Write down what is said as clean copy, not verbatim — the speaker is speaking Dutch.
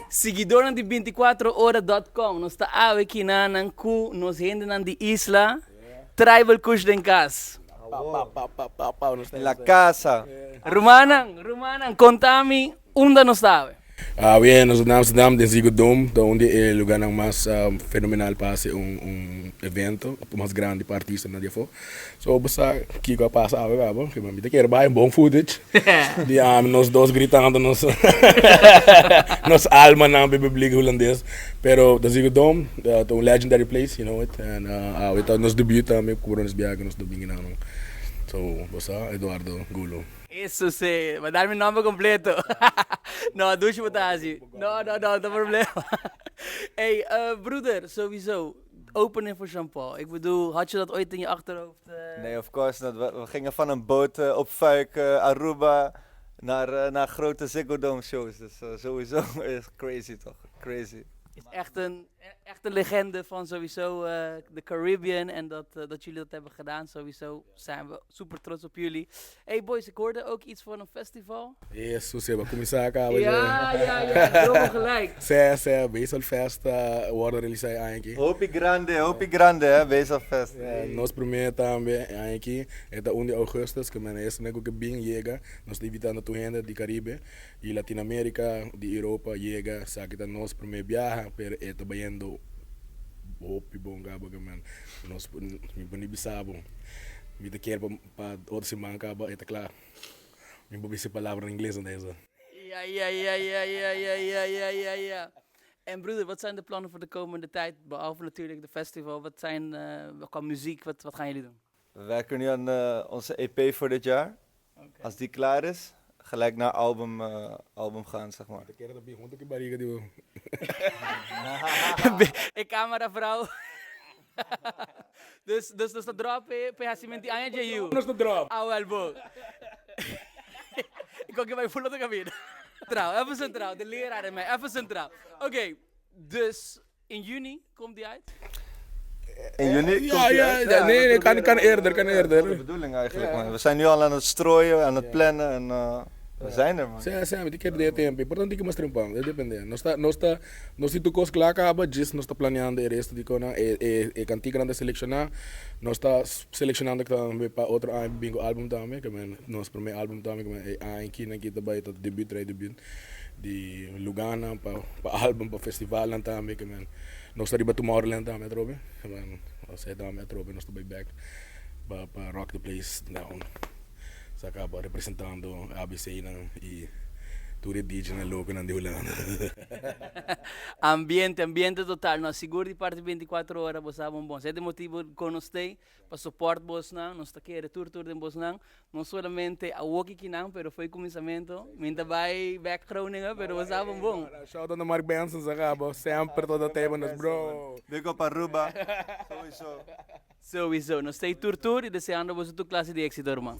Seguidor de 24horas.com, nós está aqui na Cu, nós ainda na de Isla, Tribal Kush den Kas. En la casa. Romanan, contame, onde nós está? Bien, nos en Amsterdam, de Ziggo Dome, donde el lugar más fenomenal para hacer un evento más grande para artistas nadie fue. So, basta Kiko pasa agora, que me te quero um bom footage. Die nos dos gritando nos nos alma na publiek holandês. Pero de Ziggo Dome, een legendary place, you know it. And we nos debut também, cobrimos viagem nos domingo. So, basta Eduardo Gulo. Isso sim, vai dar meu nome completo. Não, douche botazie. Não problema. Hey, broeder, sowieso. Opening voor Jean-Paul. Ik bedoel, had je dat ooit in je achterhoofd? Nee, of course not. We gingen van een boot op Fuik, Aruba, naar grote Ziggo Dome shows. Dus sowieso is crazy toch? Crazy. Is echt een legende van sowieso de Caribbean en dat jullie dat hebben gedaan. Sowieso zijn we super trots op jullie. Hey boys, ik hoorde ook iets van een festival. Yes, zo we commissar cá. Ja, helemaal gelijk. Sé, Basel Fest, worden realizar eigenlijk. Hopi grande, hè, Basel Fest. Nós primeiro também aqui, é da 1 de agosto, que é esse nego que bem chega, nós invitando a gente de Caribe e Latinoamérica, de Europa chega, sabe que nós primeiro viaja, pero é trabalhando hopi bom gabo que man, nós me boni bisabo, me te quer para outra semana acaba, é claro, me vou dizer palavra em inglês nessa. Ja. En broeder, wat zijn de plannen voor de komende tijd? Behalve natuurlijk de festival. Wat zijn qua muziek, wat gaan jullie doen? We werken nu aan onze EP voor dit jaar. Okay. Als die klaar is, gelijk naar album gaan, zeg maar. Ik cameravrouw. Dus dat drop pe hacimenti anya je Nos de drop. Ah, wel bo. Ik kan je bij voelen dat ik weer. Trouw, even centraal. De leraar en mij, even centraal. Oké, dus in juni komt die uit? In juni? Ja, nee, kan eerder. Dat is de bedoeling eigenlijk, man. We zijn nu al aan het strooien, aan het plannen en we zijn er, man. Sim, tem que ter tempo. Importante que mostrar pão, depende. Nós se tu cos claro acaba, just nós está planeando o resto de coisa, cantiga grande selecionar, nós está selecionando também para outro bingo álbum também, que nós primeiro álbum também, que é aqui na kita vai tot debut de Lugana para álbum para festival também, que nós está riba Tomorrowland também, trobe, nós é também trobe, nós está back para rock the place down. Ze acaba representando ABC e tudo DJ na louco na Holanda. Ambiente total. Nós seguro de parte 24 horas, você sabe bom. Esse é o motivo que nós temos para suportar nós não. Nós está aqui retorno de nós não. Não somente a walk aqui não, mas foi começamento. Minta vai back Groningen, mas você sabe bom. Shout out to Mark Benson, se acaba sempre todo o tempo nos bro. Big up Aruba. Sowieso. Nós temos tour e desejando você tua classe de éxito, irmão.